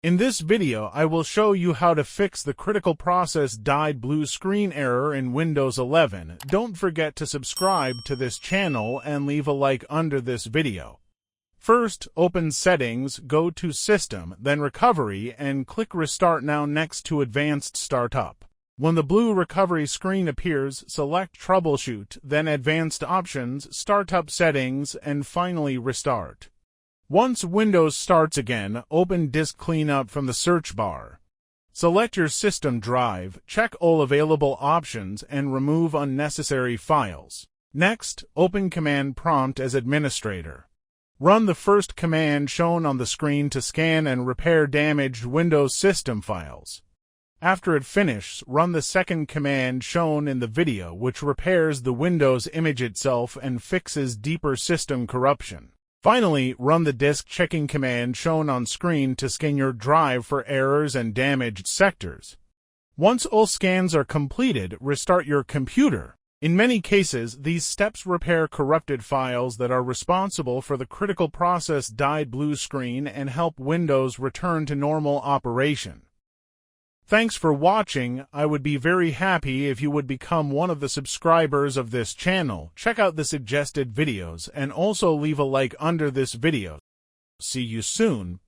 In this video, I will show you how to fix the critical process dyed blue screen error in Windows 11. Don't forget to subscribe to this channel and leave a like under this video. First, open Settings, go to System, then Recovery, and click Restart Now next to Advanced Startup. When the blue recovery screen appears, select Troubleshoot, then Advanced Options, Startup Settings, and finally Restart. Once Windows starts again, open Disk Cleanup from the search bar. Select your system drive, check all available options, and remove unnecessary files. Next, open Command Prompt as administrator. Run the first command shown on the screen to scan and repair damaged Windows system files. After it finishes, run the second command shown in the video, which repairs the Windows image itself and fixes deeper system corruption. Finally, run the disk checking command shown on screen to scan your drive for errors and damaged sectors. Once all scans are completed, restart your computer. In many cases, these steps repair corrupted files that are responsible for the critical process dyed blue screen and help Windows return to normal operation. Thanks for watching. I would be very happy if you would become one of the subscribers of this channel. Check out the suggested videos and also leave a like under this video. See you soon.